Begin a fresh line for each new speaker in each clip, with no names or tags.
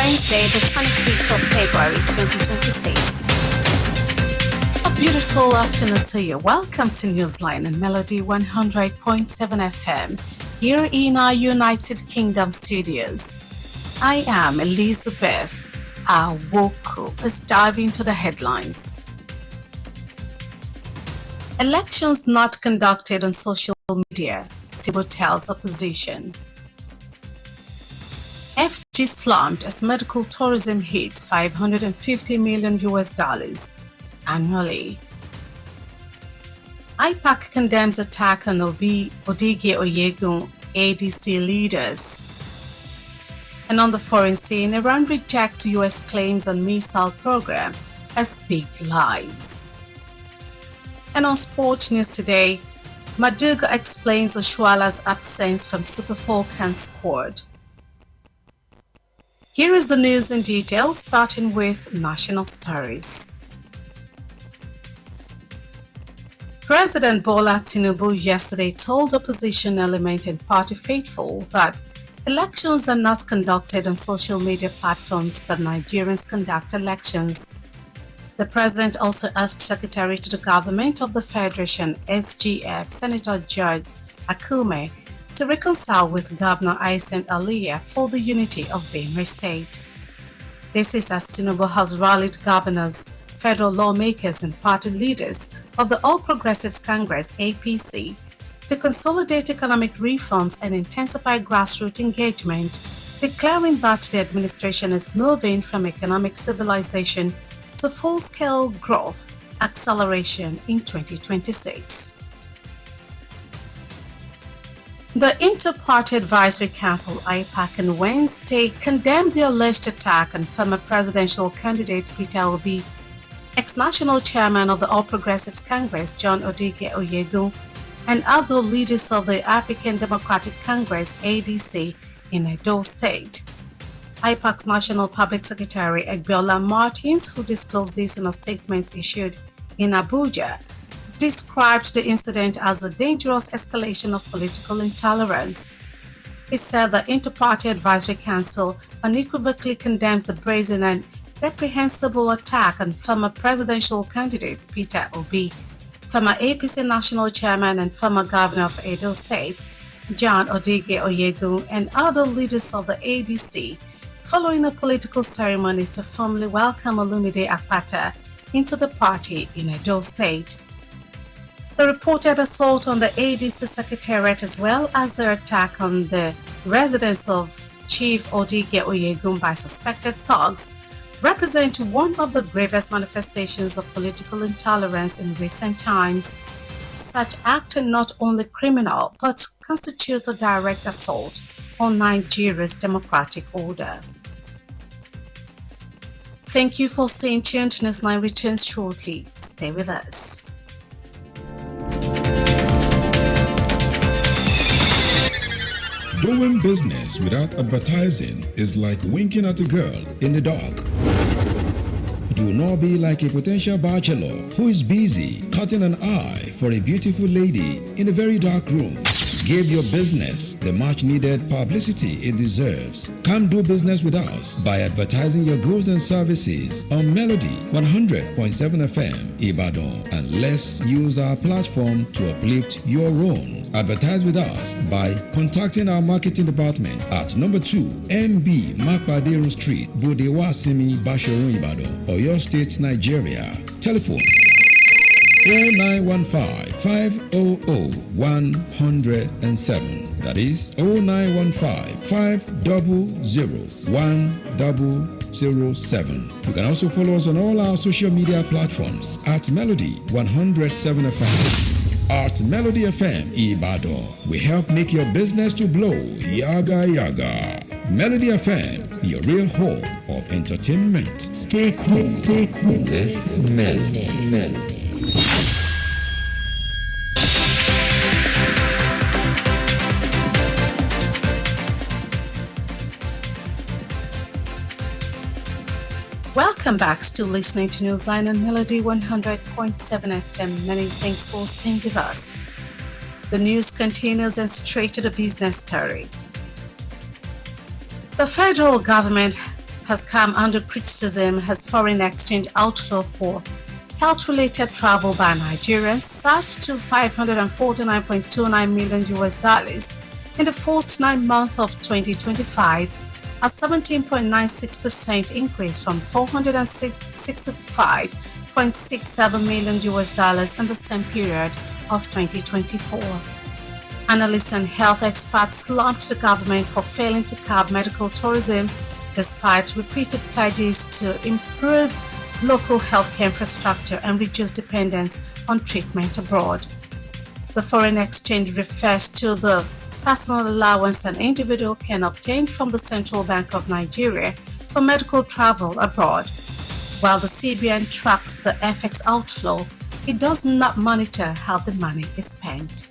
Wednesday, the 26th of February 2026. A beautiful afternoon to you. Welcome to Newsline and Melody 100.7 FM here in our United Kingdom studios. I am Elizabeth Awoku. Let's dive into the headlines. Elections not conducted on social media, Tibo tells opposition. FG slumped as medical tourism hits $550 million annually. IPAC condemns attack on Odige Oyegun ADC leaders. And on the foreign scene, Iran rejects US claims on missile program as big lies. And on sports news today, Maduga explains Oshuala's absence from Super Falcons squad. Here is the news in detail, starting with national stories. President Bola Tinubu yesterday told opposition element and party faithful that elections are not conducted on social media platforms that Nigerians conduct elections. The president also asked Secretary to the Government of the Federation, SGF, Senator George Akume, to reconcile with Governor Ayesem Aliyah for the unity of Benue State. This is as Tinubu has rallied governors, federal lawmakers and party leaders of the All Progressives Congress APC to consolidate economic reforms and intensify grassroots engagement, declaring that the administration is moving from economic stabilization to full-scale growth acceleration in 2026. The Inter-Party Advisory Council (IPAC) on Wednesday condemned the alleged attack on former presidential candidate Peter Obi, ex-national chairman of the All Progressives Congress John Odige Oyegun, and other leaders of the African Democratic Congress (ADC) in Edo State. IPAC's National Public Secretary Adebola Martins, who disclosed this in a statement issued in Abuja, described the incident as a dangerous escalation of political intolerance. He said the Inter-Party Advisory Council unequivocally condemns the brazen and reprehensible attack on former presidential candidate Peter Obi, former APC National Chairman and former Governor of Edo State, John Odige Oyegun, and other leaders of the ADC, following a political ceremony to formally welcome Olumide Akpata into the party in Edo State. The reported assault on the ADC Secretariat as well as the attack on the residence of Chief Odige Oyegun by suspected thugs represent one of the gravest manifestations of political intolerance in recent times. Such acts are not only criminal but constitute a direct assault on Nigeria's democratic order. Thank you for staying tuned. Newsline returns shortly. Stay with us.
Doing business without advertising is like winking at a girl in the dark. Do not be like a potential bachelor who is busy cutting an eye for a beautiful lady in a very dark room. Give your business the much needed publicity it deserves. Come do business with us by advertising your goods and services on Melody 100.7 FM Ibadan, and let's use our platform to uplift your own. Advertise with us by contacting our marketing department at number 2 MB Makpaderu Street, Bodewasimi, Basharun, Ibadan, Oyo State, Nigeria. Telephone 0915-500-107. That is 0915-500-1007. You can also follow us on all our social media platforms at Melody 107 FM. At Melody FM Ibadan, we help make your business to blow. Yaga yaga. Melody FM, your real home of entertainment. Stay cool, stay cool.
This Melody.
Welcome back, still listening to Newsline and Melody 100.7 FM. Many thanks for staying with us. The news continues and straight to the business story. The federal government has come under criticism as foreign exchange outflow for health-related travel by Nigerians surged to $549.29 million in the first 9 months of 2025, a 17.96% increase from $465.67 million in the same period of 2024. Analysts and health experts slammed the government for failing to curb medical tourism despite repeated pledges to improve local healthcare infrastructure and reduce dependence on treatment abroad. The foreign exchange refers to the personal allowance an individual can obtain from the Central Bank of Nigeria for medical travel abroad. While the CBN tracks the FX outflow, it does not monitor how the money is spent.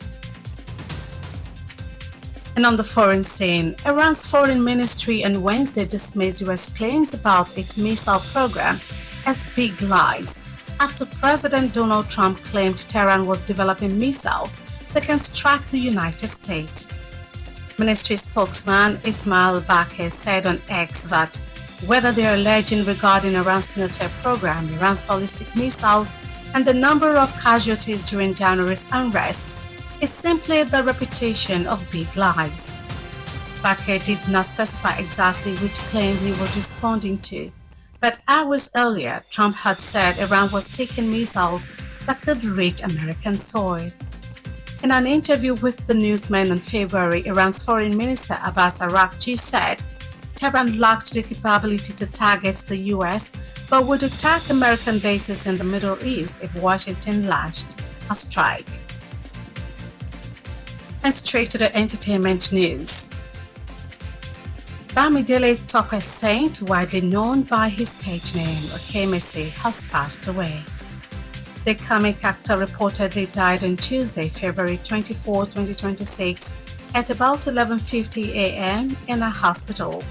And on the foreign scene, Iran's foreign ministry on Wednesday dismissed U.S. claims about its missile program as big lies after President Donald Trump claimed Tehran was developing missiles that can strike the United States. Ministry spokesman Ismail Bakr said on X that whether they are alleging regarding Iran's nuclear program, Iran's ballistic missiles, and the number of casualties during January's unrest is simply the repetition of big lies. Bakr did not specify exactly which claims he was responding to, but hours earlier, Trump had said Iran was seeking missiles that could reach American soil. In an interview with the Newsline in February, Iran's Foreign Minister Abbas Araghchi said Tehran lacked the capability to target the U.S. but would attack American bases in the Middle East if Washington launched a strike. And straight to the entertainment news. Bamidele Tope Saint, widely known by his stage name Okemese, has passed away. The comic actor reportedly died on Tuesday, February 24, 2026, at about 11:50 a.m. in a hospital.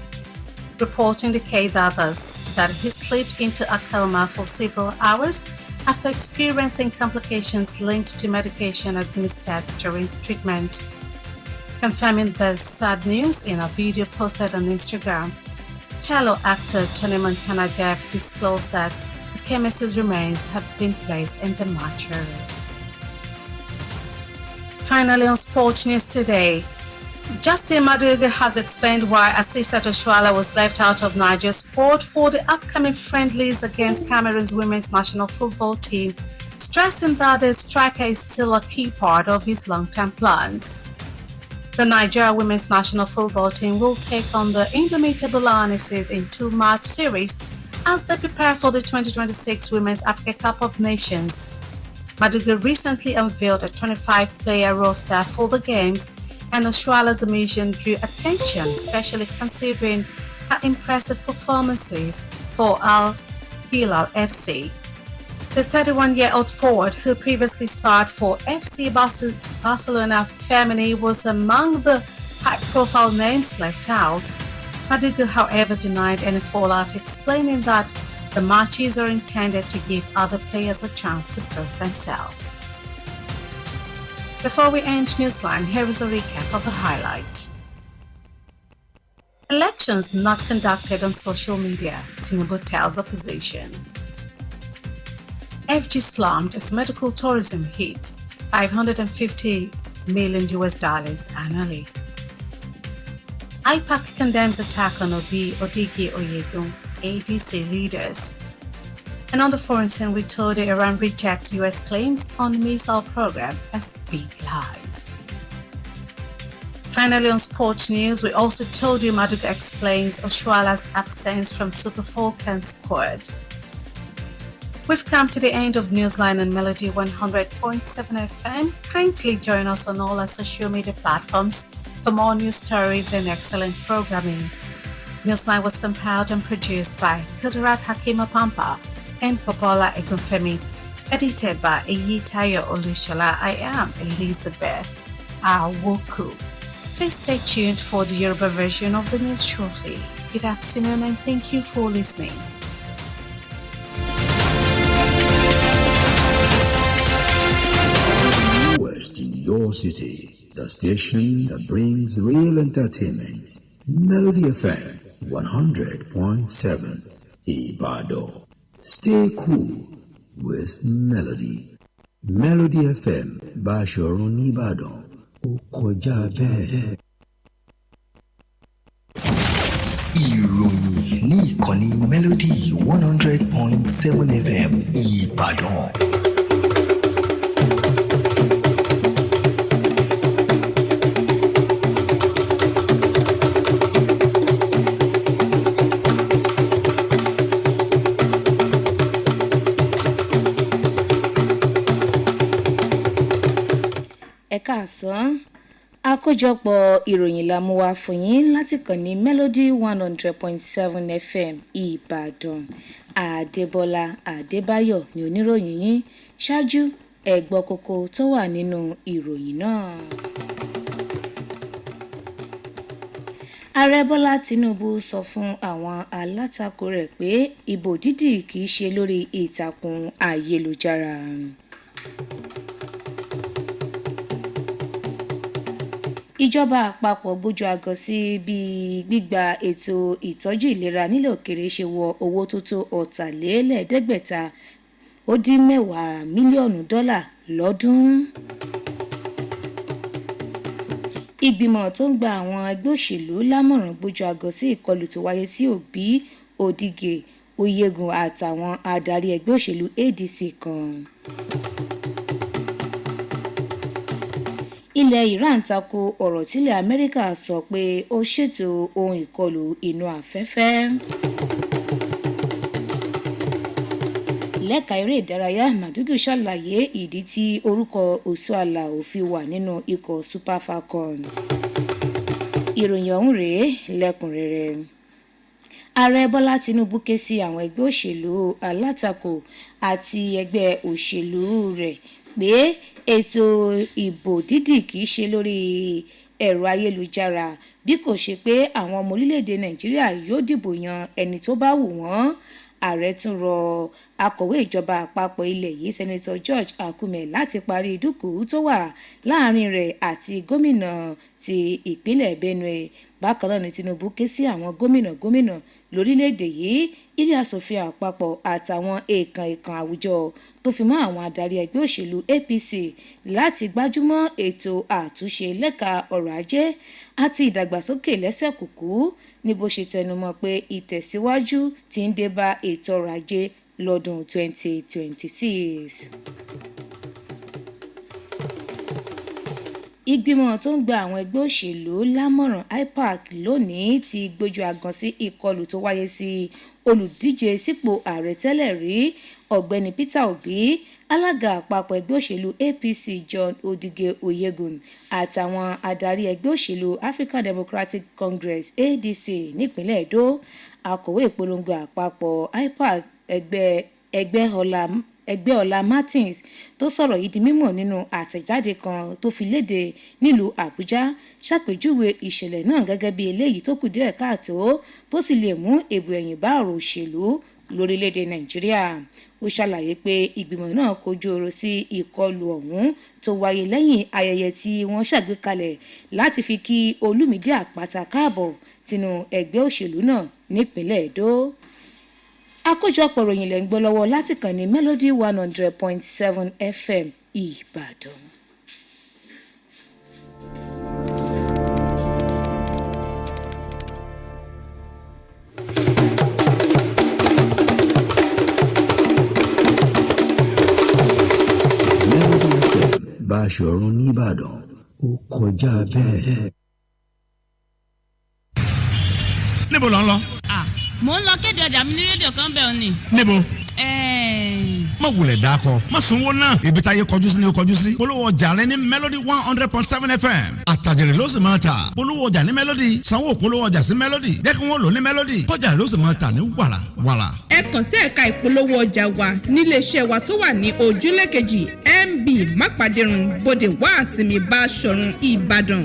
Reports indicate that he slipped into a coma for several hours after experiencing complications linked to medication administered during treatment. Confirming the sad news in a video posted on Instagram, fellow actor Tony Montana Depp disclosed that Okemese's remains have been placed in the mortuary. Finally, on Sports News today, Justin Maduga has explained why Asisat Oshoala was left out of Nigeria's squad for the upcoming friendlies against Cameroon's women's national football team, stressing that the striker is still a key part of his long-term plans. The Nigeria women's national football team will take on the Indomitable Lionesses in 2-match series as they prepare for the 2026 Women's Africa Cup of Nations. Maduga recently unveiled a 25-player roster for the games, and Oshoala's omission drew attention, especially considering her impressive performances for Al Hilal FC. The 31-year-old forward, who previously starred for FC Barcelona Femení, was among the high-profile names left out. Maduga, however, denied any fallout, explaining that the matches are intended to give other players a chance to prove themselves. Before we end Newsline, here is a recap of the highlights. Elections not conducted on social media, Tinubu tells opposition. FG slammed as medical tourism hit $550 million annually. IPAC condemns attack on Odigi Oyegun, ADC leaders. And on the foreign scene, we told you Iran rejects U.S. claims on missile program as big lies. Finally, on sports news, we also told you Maduga explains Oshoala's absence from Super Falcons squad. We've come to the end of Newsline and Melody 100.7 FM. Kindly join us on all our social media platforms for more news stories and excellent programming. Newsline was compiled and produced by Kudirat Hakima Pampa and Adebola Adebayo, edited by Eyitayo Olushola. I am Elizabeth Awoku. Please stay tuned for the Yoruba version of the news shortly. Good afternoon and thank you for listening.
Newest in your city, the station that brings real entertainment. Melody FM 100.7 Ibadan. Stay cool with Melody. Melody FM Bashorun Ibadan. Ó kọjá bẹ́ẹ̀. Ìròyìn ní ìkànnì Melody 100.7 FM Ìbàdàn.
Ẹ káàsán. Àkójọpọ̀ ìròyìn la mú wá fún yín láti kàn ní Melody 100.7 FM Ìbàdàn. Adebola Adebayo ni oníròyìn yín. Ṣáájú ẹ gbọ́ kókó tó wà nínú ìròyìn náà. Ààrẹ Bọ́lá Tinubu sọ fún àwọn alátakò rẹ̀ pé ìbò dídì kìí ṣe lórí ìtàkùn ayélujára. Ìjọba àpapọ̀ gbójú àgọ́ sí bí gbígba ètò ìtọ́jú ìlera nílẹ̀ òkèèrè ṣe wọ owó tó tó $510 mílíọ̀nù lọ́dún. Ìgbìmọ̀ tó ń gba àwọn ẹgbẹ́ òṣèlú lámọ̀ràn gbójú àgọ́ sí ìkọlù tó wáyé sí Obi, Odige, Oyegun àtàwọn adarí ẹgbẹ́ òṣèlú ADC kan. Ilẹ̀ Iran tako ọ̀rọ̀ tílẹ̀ Amẹ́ríkà sọ pé ó ṣètò ohun ìkọlù inú afẹ́fẹ́. Lẹ́ka eré ìdárayá, Madugu ṣàlàyé ìdí tí orúkọ Osuala ò fi wà nínú ikọ̀ Super Falcon. Ìròyìn ọ̀hún rèé lẹ́kùnrẹ́rẹ́. Ààrẹ Bọ́lá Tinubu ké sí àwọn ẹgbẹ́ òṣèlú alátakò àti ẹgbẹ́ òṣèlú rẹ̀ pé ètò ìbò dídì kìí ṣe lórí ẹ̀rọ ayélujára bí kò ṣe pé àwọn ọmọ orílẹ̀-èdè Nàìjíríà yóò dìbò yan ẹni tó bá wù wọ́n. Ààrẹ tún rọ akọ̀wé ìjọba àpapọ̀ ilẹ̀ yìí Senator George Akume láti parí ìdúkùú tó wà láàrin rẹ̀ àti gómìnà ti ìpínlẹ̀ Benue. Bákan náà ni Tinubu ké sí àwọn gómìnà lórílẹ̀-èdè yìí, ilé aṣòfin àpapọ̀ àtàwọn èèkàn àwùjọ tó fi mọ́ àwọn adarí ẹgbẹ́ òṣèlú APC láti gbájúmọ́ ètò àtúnṣe lẹ́ka ọrọ̀ ajé àti ìdàgbàsókè lẹ́sẹ̀ kúkú ní bó ṣe tẹnumọ́ pé ìtẹ̀síwájú ti ń dé bá ètò ọrọ̀ ajé lọ́dún 2026. Ìgbìmọ̀ tó ń gba àwọn ẹgbẹ́ òṣèlú lámọ̀ràn IPAC lónìí ti gbójú àgàn sí ìkọlù tó wáyé sí olùdíje sípò ààrẹ tẹ́lẹ̀ rí ọ̀gbẹ́ni Peter Obi, alága àpapọ̀ ẹgbẹ́ òṣèlú APC John Odige Oyegun àtàwọn adarí ẹgbẹ́ òṣèlú African Democratic Congress ADC nípínlẹ̀ Edo. Akọ̀wé ìpolongo àpapọ̀ IPAC Ẹgbẹ́ọlá Martins tó sọ̀rọ̀ yìí di mímọ̀ nínú àtẹ̀jáde kan tó fi léde nílùú Àbújá ṣàpèjúwe ìṣẹ̀lẹ̀ náà gẹ́gẹ́ bí eléyìí tó kù díẹ̀ káàtó tó sì lè mú èbù ẹ̀yìn bá ọ̀rọ̀ òṣèlú lórílẹ̀‐èdè Nàìjíríà. Ó ṣàlàyé pé ìgbìmọ̀ náà kojú ọ̀rọ̀ sí ìkọlù ọ̀hún tó wáyé lẹ́yìn ayẹyẹ tí wọ́n ṣàgbékalẹ̀ láti fi kí Olúmídé Àpáta káàbọ̀ sínú ẹgbẹ́ òṣèlú náà nípínlẹ̀ Edo. Àkójọpọ̀ ròyìn lẹ́ ń gbọ́ lọ́wọ́ láti kàn ní Melody 100.7 FM Ìbàdàn.
Melody FM Bashorun Ìbàdàn. Ó kọjá bẹ́ẹ̀.
Níbo lọ ń lọ?
Mo ń lọ kéde ọjà mi ní rédíò kan bẹ́ẹ̀ ni.
Níbo? Má wulẹ̀ dákọ̀. Má sunwó náà. Ibi táyé kọjú sí ni ó kọjú sí. Polówó ọjà rẹ ní Melody 100.7 FM. Àtàjèrè ló sì máa tà. Polówó ọjà ní Melody. Sanwó polówó ọjà sí Melody. Jẹ́ kí wọ́n lò ní Melody. Kọjá ló sì máa tà ní wàrà wàrà.
Ẹ kàn sí ẹ̀ka ìpolówó ọjà wa níléeṣẹ́ wa tó wà ní ojúlé kejì MB Mápàdérun Bódè Wàásìmí Báṣọ̀run Ìbàdàn.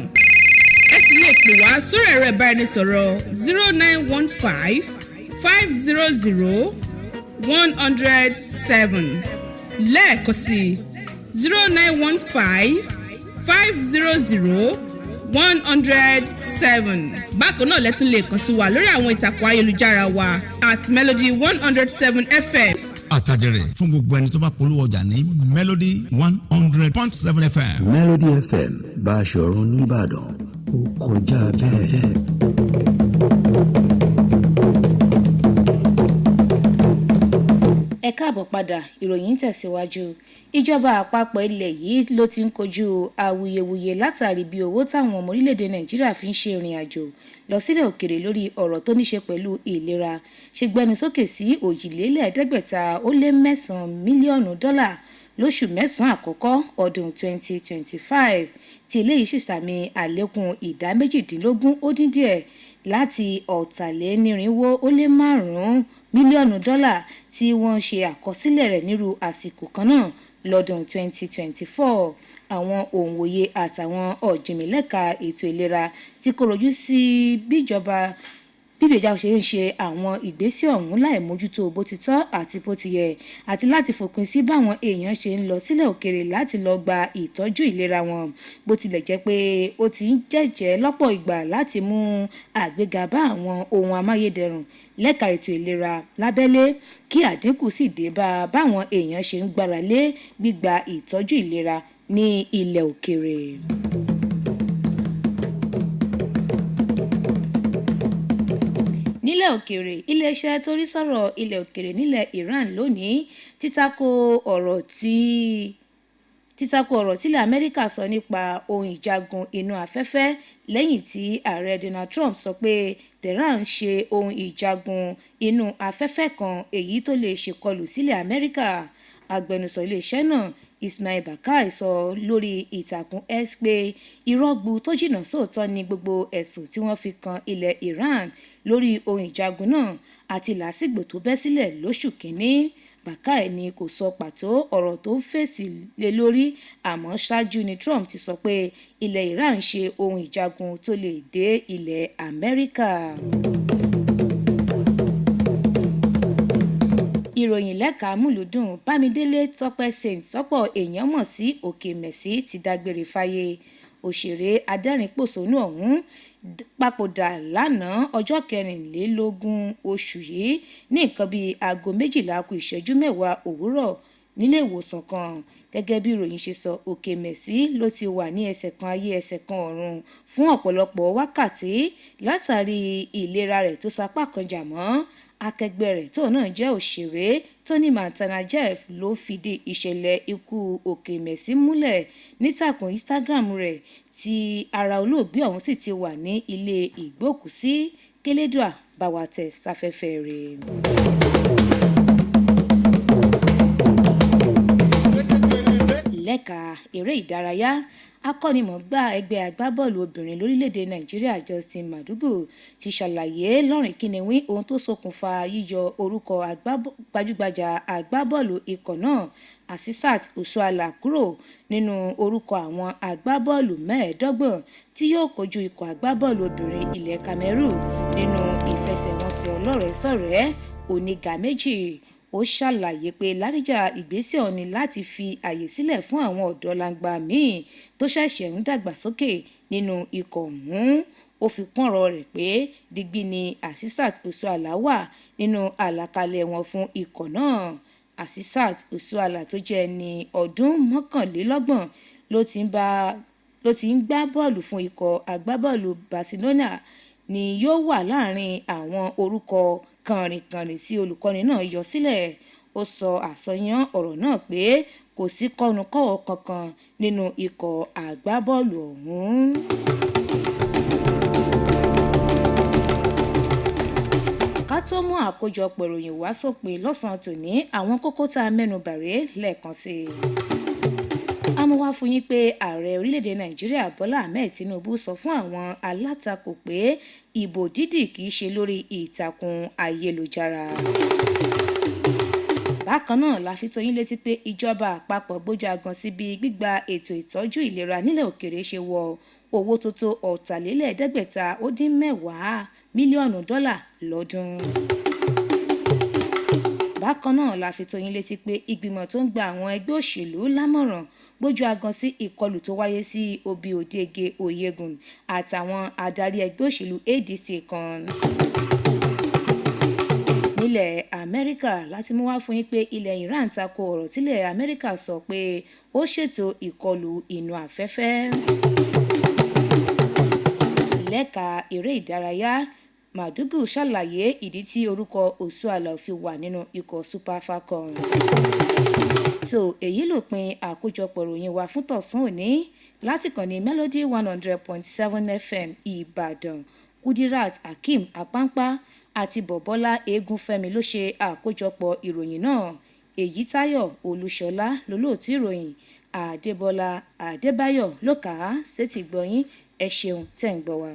Ẹ sì lè pè wá sórí ẹ̀rọ ìbáraẹnisọ̀rọ̀ 0915 500-107 lẹ́ẹ̀kan sí 0915 500-107. 107. Bákan náà lẹ́tún lè kàn sí wa lórí àwọn ìtàkùn ayélujára wa @melody 107 FM.
àtàjẹrẹ fún gbogbo ẹni tó bá polówó ọjà ní Melody 100.7 FM.
Melody FM Báṣọ̀run nìbàdàn ó kọjá bẹ́ẹ̀.
ẹ káàbọ̀ padà ìròyìn tẹ̀síwájú. Ìjọba àpapọ̀ ilẹ̀ yìí ló ti ń kojú awuyewuye látàrí bí owó táwọn ọmọ orílẹ̀-èdè Nàìjíríà fi ń ṣe ìrìn àjò lọ sílẹ̀ òkèrè lórí ọ̀rọ̀ tó ní ṣe pẹ̀lú ìlera ṣe gbẹnu sókè sí $5,709 mílíọ̀nù lóṣù mẹ́sàn-án àkọ́kọ́ ọdún 2025 tí eléyìí sì sàmì àlékún ìdá 18 ó dín díẹ̀ láti $495 mílíọ̀nù tí wọ́n ṣe àkọsílẹ̀ rẹ̀ nírú àsìkò kan náà lọ́dún 2024. Àwọn òǹwòye àtàwọn ọ̀jìnmílẹ́ka ètò ìlera tí kò rojú sí bíjọba ṣe ń ṣe àwọn ìgbésẹ̀ ọ̀hún láì mójútó bó ti tọ́ àti bó ti yẹ àti láti fòpin sí báwọn èèyàn ṣe ń lọ sílẹ̀ òkèrè láti lọ gba ìtọ́jú ìlera wọn bó tilẹ̀ jẹ́ pé ó ti ń jẹ́jẹ́ lọ́pọ̀ ìgbà láti mú àgbéga bá àwọn ohun amáyédẹrùn lẹ́ka ètò ìlera lábẹ́lé kí àdínkù sì dé bá báwọn èèyàn ṣe ń gbára lé gbígba ìtọ́jú ìlera ní ilẹ̀ òkèrè. Nílẹ̀ òkèrè, iléeṣẹ́ tó rí sọ̀rọ̀ ilẹ̀ òkèrè nílẹ̀ Iran lónìí títako ọ̀rọ̀ tílẹ̀ Amẹ́ríkà sọ nípa ohun ìjagun inú afẹ́fẹ́ lẹ́yìn tí ààrẹ Donald Trump sọ pé Tehran ń ṣe ohun ìjagun inú afẹ́fẹ́ kan èyí tó lè ṣèkọlù sílẹ̀ Amẹ́ríkà. Agbẹnusọ iléeṣẹ́ náà Ismail Bakai sọ lórí ìtàkùn X pé irọ́gbu tó jìnnà sóòótọ́ ni gbogbo ẹ̀sùn tí wọ́n fi kan ilẹ̀ Iran lórí ohun ìjagun náà àti làásìgbò tó bẹ́ sílẹ̀ lóṣù kínní. Bakai ni kò sọ pàtó ọ̀rọ̀ tó ń fèsì lé lórí àmọ́ ṣáájú ni Trump ti sọ pé ilẹ̀ Iran ṣe ohun ìjagun tó lè dé ilẹ̀ Amẹ́ríkà. Ìròyìn lẹ́ka múlùdùn Bámidélé Tọ́pẹ́ Saint sọ́pọ̀ èèyàn mọ̀ sí Òkè Mẹ̀sí ti dágbére fáyé. Òṣèré adẹ́rìn-pòṣónú ọ̀hún papòdà lánàá ọjọ́ 24 oṣù yìí ní nǹkan bíi aago 12:10 òwúrọ̀ nílé ìwòsàn kan. Gẹ́gẹ́ bí ìròyìn ṣe sọ, Òkè Mẹ̀sí ló ti wà ní ẹsẹ̀ kan ayé ẹsẹ̀ kan ọ̀run fún ọ̀pọ̀lọpọ̀ wákàtí látàrí ìlera rẹ̀ tó sapá kan jà mọ́. Akẹgbẹ́ rẹ̀ tó náà jẹ́ òṣèré Tony Montana Jeff ló fìdí ìṣẹ̀lẹ̀ ikú Òkè Mẹ̀sí múlẹ̀ nítàkùn Instagram rẹ̀ tí ara olóògbé ọ̀hún sì ti wà ní ilé ìgbókùsí kélédùà báwátẹ̀ sáfẹ́fẹ́ rẹ̀. Lẹ́ka eré ìdárayá akọ́nimọ̀ọ́gbá ẹgbẹ́ agbábọ́ọ̀lù obìnrin lórílẹ̀‐èdè Nàìjíríà Justin Madugu ti ṣàlàyé lọ́rìn kíniwín ohun tó ṣokùnfà yíyọ orúkọ gbajúgbajà agbábọ́ọ̀lù ikọ̀ náà Asisat Oshoala kúrò nínú orúkọ àwọn agbábọ́ọ̀lù 25 tí yóò kojú ikọ̀ agbábọ́ọ̀lù obìnrin ilẹ̀ Cameroon nínú ìfẹsẹ̀wọnsẹ̀ ọlọ́rẹ̀ẹ́sọ̀rẹ́ oníga méjì. Ó ṣàlàyé pé láríjà ìgbésẹ̀ ọ̀ni láti fi àyè sílẹ̀ fún àwọn ọ̀dọ́ langba míì tó ṣẹ̀ṣẹ̀ ń dàgbàsókè nínú ikọ̀ ọ̀hún. Ó fi kún ọ̀rọ̀ rẹ̀ pé digbí ni Asisat Oshoala wà nínú àlàkalẹ̀ wọn fún ikọ̀ náà. Asisat Oshoala tó jẹ́ ẹni ọdún 31 ló ti ń gbá bọ́ọ̀lù fún ikọ̀ agbábọ́ọ̀lù Barcelona ni yóò wà láàrin àwọn orúkọ kànrìnkànrìn tí olùkọ́ni náà yọ sílẹ̀. Ó sọ àsọyán ọ̀rọ̀ náà pé kò sí kọ́nu-kọ́wọ́ kankan nínú ikọ̀ àgbábọ́ọ̀lù ọ̀hún. Ká tó mú àkójọpọ̀ ìròyìn wá sópin lọ́sàn-án tòní, àwọn kókó tá a mẹ́nu bàrẹ́ lẹ́ẹ̀kan sí i. A mú wá fún yín pé ààrẹ orílẹ̀-èdè Nàìjíríà Bọ́lá Ahmed Tinubu sọ fún àwọn alátakò pé ìbò dídì kìí ṣe lórí ìtàkùn ayélujára. Bákan náà la fi tó yín létí pé ìjọba àpapọ̀ gbójú agan sí bí gbígba ètò ìtọ́jú ìlera nílẹ̀ òkèrè ṣe wọ owó tó tó $510 mílíọ̀nù lọ́dún. Bákan bákan náà la fi tó yín létí pé ìgbìmọ̀ tó ń gba àwọn ẹgbẹ́ òṣèlú lámọ̀ràn gbójú agan sí ìkọlù tó wáyé sí Obi Odege Oyegun àtàwọn adarí ẹgbẹ́ òṣèlú ADC kan. Nílẹ̀ Amẹ́ríkà láti mú wá fún yín pé ilẹ̀ Iran tako ọ̀rọ̀ tílẹ̀ Amẹ́ríkà sọ pé ó ṣètò ìkọlù inú afẹ́fẹ́. Lẹ́ka eré ìdárayá, Madugu ṣàlàyé ìdí tí orúkọ Osuala fi wà nínú ikọ̀ Super Falcons. Èyí lópin àkójọpọ̀ ìròyìn wa fún tọ̀sán òní láti kàn ní Melody 100.7 FM Ìbàdàn. Kudirat Hakeem Apampa àti Bọ̀bọ́lá Eégúnfẹ́mi ló ṣe àkójọpọ̀ ìròyìn náà. Èyítáyọ̀ Olúṣọlá lolóòtú ìròyìn. Adebola Adebayo ló kà á sétí gbọ̀yìn. Ẹ ṣeun tẹ́ ń gbọ́ wa.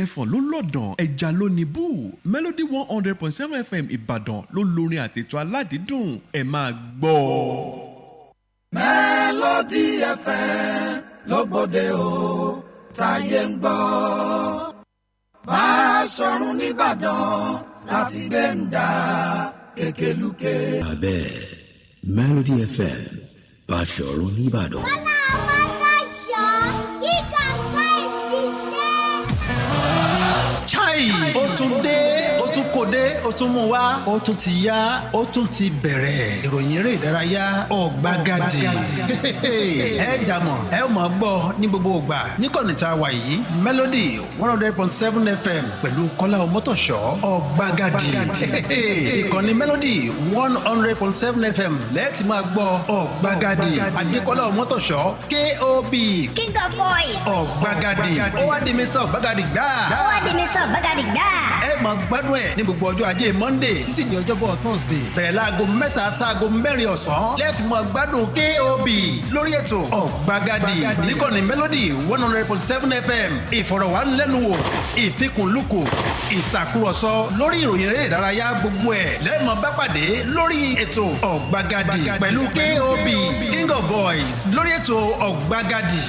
Ẹ̀fọ̀n ló lọ̀dàn ẹja ló ní bú Melody 100.7 FM Ìbàdàn ló lórin àtètò aládìídùn ẹ máa gbọ́.
Melody FM ló gbòde o táyé ń gbọ́. Báṣọ̀run nìbàdàn láti gbé ń dá kékelúké.
Abẹ́ Melody FM Báṣọ̀run nìbàdàn.
Bọ́lá Ọmọdọ́ṣọ́ kíkà fáìsì dé.
Chai ó tún dé ó tún kò dé ó tún mú wá ó tún ti yá ó tún ti bẹ̀rẹ̀ ìròyìn eré ìdárayá ọ̀gbagadì ẹ dàmọ̀ ẹ ó máa gbọ́ ní gbogbo ìgbà níkànnì tá a wà yìí Melody 100.7 FM pẹ̀lú Kọ́lá Ọmọtọ̀ṣọ́ ọ̀gbagadì ìkànnì Melody 100.7 FM lẹ́ẹ̀tì máa gbọ́ ọ̀gbagadì Adékọ́lá Ọmọtọ̀ṣọ́ KOB
King of Boys
ọ̀gbagadì ó wá di mi sọ ọ̀gbagadì gbà ẹ máa gbádùn ẹ̀ ní gbogbo ọjọ́ ajé Monday títí di ọjọ́bọ̀ Thursday bẹ̀rẹ̀ láago 3 sáago 4 ọ̀sán lẹ́ẹ̀fì máa gbádùn KOB lórí ètò ọ̀gbagadì níkànnì Melody 100.7 FM ìfọ̀rọ̀wánilẹ́nuwò ìfikùnlukù ìtàkùrọ̀sọ lórí ìròyìn eré ìdárayá gbogbo ẹ̀ lẹ́ẹ̀mọ́ bá pàdé lórí ètò ọ̀gbagadì pẹ̀lú KOB King of Boys lórí ètò ọ̀gbagadì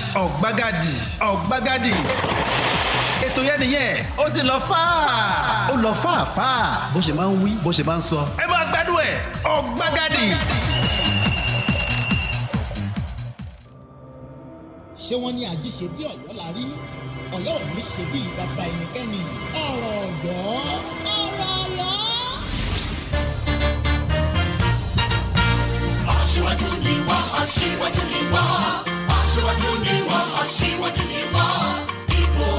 ètò yẹn nìyẹn ó ti lọ fáà bó ṣe máa ń wí bó ṣe máa ń sọ ẹ máa gbádùn ẹ ọ̀gbagadì.
ṣé wọ́n ní ají ṣe bí Ọ̀yọ́ la rí Ọ̀yọ́ ò ní ṣe bí bàbá ẹnikẹ́ni ọ̀rọ̀ Ọ̀yọ́.
Aṣíwájú ni wá aṣíwájú ni wá aṣíwájú ni wá aṣíwájú ni wá.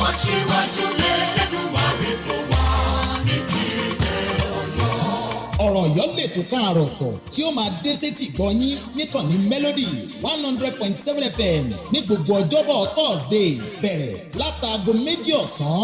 Aṣíwájú lẹ́lẹ́dùnmáre fún wa nípínlẹ̀ Ọ̀yọ́.
ọ̀rọ̀ Ọ̀yọ́ lè tó káàrọ̀ ọ̀tọ̀ tí ó máa dé sétí gbọ́yìn níkànnì Melody 100.7 FM ní gbogbo ọjọ́bọ̀ Thursday bẹ̀rẹ̀ látàgò 2 ọ̀sán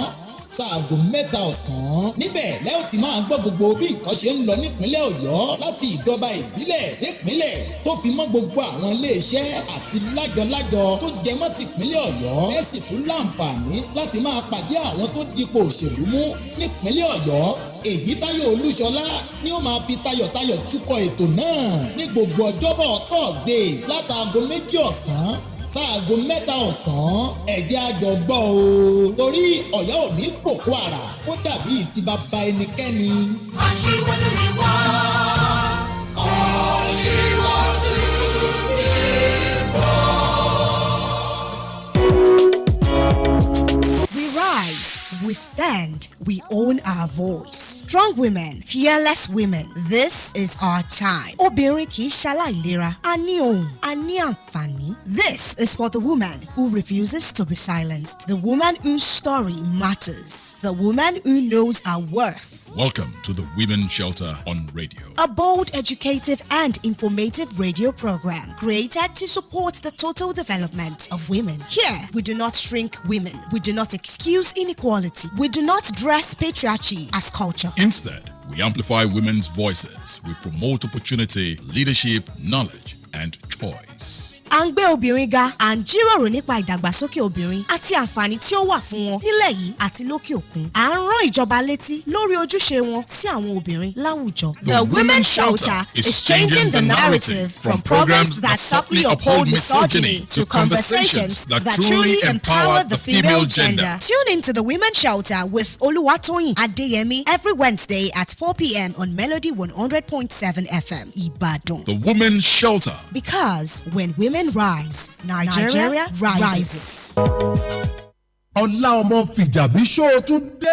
sáàgò 3 ọ̀sán níbẹ̀ lẹ́ ó ti máa gbọ́ gbogbo bí nǹkan ṣe ń lọ nípínlẹ̀ Ọ̀yọ́ láti ìjọba ìbílẹ̀ nípínlẹ̀ tó fi mọ́ gbogbo àwọn iléeṣẹ́ àti lájọ-lájọ tó jẹ mọ́ tìpínlẹ̀ Ọ̀yọ́ ẹ sì tún láǹfààní láti máa pàdé àwọn tó dipò òṣèlú mú nípínlẹ̀ Ọ̀yọ́. Èyítáyọ̀ Olúṣọlá ni ó máa fi tayọ̀tayọ̀ túkọ̀ ètò náà ní gbogbo ọjọ́bọ̀ Thursday látàgò 2 ọ̀sán sáàgò 3 ọ̀sán ẹ̀jẹ̀ àjọgbọ́ o torí Ọ̀yọ́ ò ní pòkó àrà kó dàbí ti bàbá ẹnikẹ́ni.
Aṣíwájú ni wá aṣíwájú ni wá.
We rise, we stand, we own our voice. Strong women, fearless women. This is our time. Obìnrin kì í ṣaláìlera. A ní ohùn, a ní àǹfààní. This is for the woman who refuses to be silenced. The woman whose story matters. The woman who knows her worth.
Welcome to the Women's Shelter on Radio.
A bold, educative and informative radio program created to support the total development of women. Here, we do not shrink women. We do not excuse inequality. We do not dress patriarchy as culture.
Instead, we amplify women's voices. We promote opportunity, leadership, knowledge, and choice.
à ń gbé obìnrin ga à ń jíròrò nípa ìdàgbàsókè obìnrin àti àǹfààní tí ó wà fún wọn nílẹ̀ yìí àti lókè òkun. à ń rán ìjọba létí lórí ojúṣe wọn sí àwọn obìnrin láwùjọ.
The Women's Shelter is changing the narrative from programs that subtly uphold misogyny to conversations that truly empower the female gender.
Tune into the Women's Shelter with Oluwatoyin Adeyemi every Wednesday at 4 p.m. on Melody 100.7 FM, Ibadan.
The Women's Shelter.
Because when women rise, Nigeria rises.
Ọlá ọmọ Fìjàbí ṣó tún dé.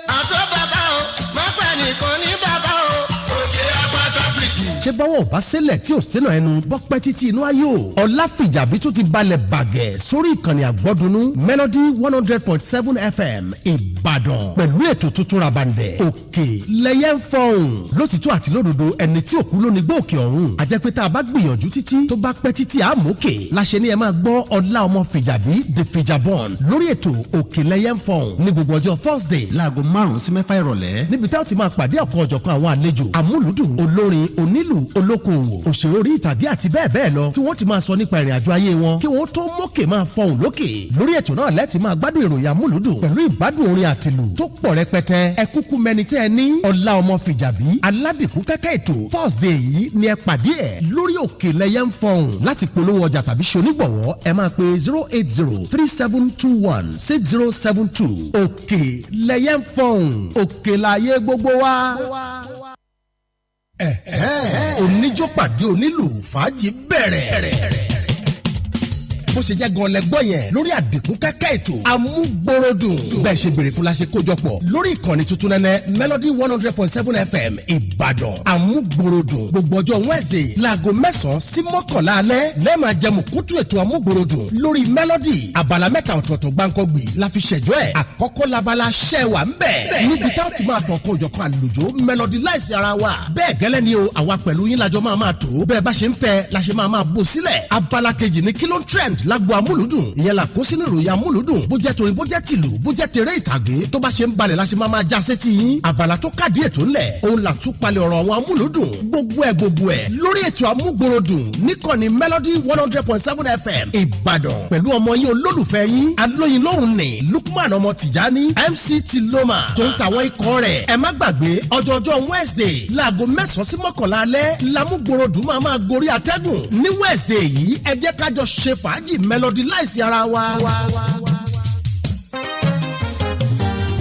àtọ́ bàbá o má pẹ́ nìkan ní bàbá o. òkè apáta bìkì.
ṣé báwọ̀ bá ṣẹlẹ̀ tí ò sínú ẹnu bọ́pẹ́ títí inú ayò. Ọlá Fìjàbí tún ti balẹ̀ bàgẹ́ sórí ìkànnì àgbọ́dúnú Melody 100.7 FM Ìbàdàn pẹ̀lú ètò tuntun rabandẹ̀ òkè lẹ́yẹ ń fọ̀hún lótìtọ́ àti lódodo ẹni tí òkú ló ní gbọ́ òkè ọ̀hún àjẹpẹ́ tá a bá gbìyànjú títí tó bá pẹ́ títí àmókè láṣẹ ni ẹ máa gbọ́ Ọlá ọmọ Fìjàbí the Fìjàbọ̀n lórí ètò òkè lẹ́yẹ ń fọ̀hún ní gbogbo ọjọ́ Thursday láago 5 sí 6 ìrọ̀lẹ́ níbi tá a ti máa pàdé ọ̀kan ọ̀jọ̀kan àwọn àlejò àmúlùdùn olórin onílù olókoòwò òṣèré orí ìtàgé àti bẹ́ẹ̀ bẹ́ẹ̀ lọ tí wọ́n ti máa sọ nípa ìrìn àjò ayé wọn kí wọ́n tó mókè máa fọ̀hún lókè lórí ètò náà lẹ́tì máa gbádùn ìròyìn àmúlùdùn pẹ̀lú ìgbádùn orin àtìlù tó pọ̀ rẹpẹtẹ ẹ kúkú mẹni tẹ́ ẹ ní Ọlá ọmọ Fìjàbí aládìkú kẹ́kẹ́ ètò Thursday yìí ni ẹ pàdé ẹ lórí òkè lẹ́yẹ ń fọ̀hún láti polówó ọjà tàbí ṣonígbọ̀wọ́ ẹ máa pe 08037216072 òkè lẹ́yẹ ń fọ̀hún òkè láyé gbogbo wa. Oníjó pàdé onílù fàájì bẹ̀rẹ̀. Bó ṣe jẹ́ gan lẹ́gbọ́ yẹn lórí àdìkún kẹ́kẹ́ ètò amúgbòròdùn bẹ́ẹ̀ ṣe béèrè fún la ṣe kójọpọ̀ lórí ìkànnì tuntun nẹ́nẹ́ Melody 100.7 FM Ìbàdàn amúgbòròdùn gbogbo ọjọ́ Wednesday láago 9 sí 11 alẹ́ lẹ́ẹ̀ma jẹmu kútù ètò amúgbòròdùn lórí Melody abala mẹ́ta ọ̀tọ̀ọ̀tọ̀ gbáǹkọ́gbì la fi ṣẹ̀jọ́ ẹ̀ àkọ́kọ́ labala ṣẹ́wà ń bẹ̀ níbi táwọn ti máa fọ̀kọ́ òjọ̀kan àlùjọ Melody láìsí ara wa bẹ́ẹ̀ gẹ́lẹ́ ni o àwa pẹ̀lú yín lájọ máa tó bẹ́ẹ̀ bá ṣe ń fẹ́ la ṣe máa bò sílẹ̀ abala kejì ní kí ló ń trend lágbo amúlùdùn ìyẹn la kó sínú ìròyìn amúlùdùn bó jẹ́ torin bó jẹ́ tìlù bó jẹ́ tèrè ìtàgé tó bá ṣe ń balẹ̀ la ṣe máa já sétí yín abala tó kàdí ètò ńlẹ̀ òun là tún palẹ̀ ọ̀rọ̀ àwọn amúlùdùn gbogbo ẹ̀ lórí ètò amúgbòròdùn níkànnì Melody 100.7 FM Ìbàdàn pẹ̀lú ọmọ yín olólùfẹ́ yín alóyin lóhùn ní Lukman ọmọ Tìjání MC Tiloma tó ń tàwọn ikọ̀ rẹ̀ ẹ má gbàgbé ọjọ́jọ́ Wednesday láago 9 sí 11 alẹ́ lamúgbòròdùn máa gorí atẹ́gùn ní Wednesday yìí ẹ jẹ́ kájọ ṣe fàájì Melody láìsí ara wa.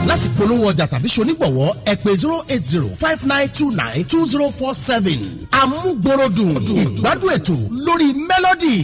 Láti polówó ọjà tàbí ṣonígbọ̀wọ́ ẹ pè 08059292047 amúgbòròdùn ìgbádùn ètò lórí Melody.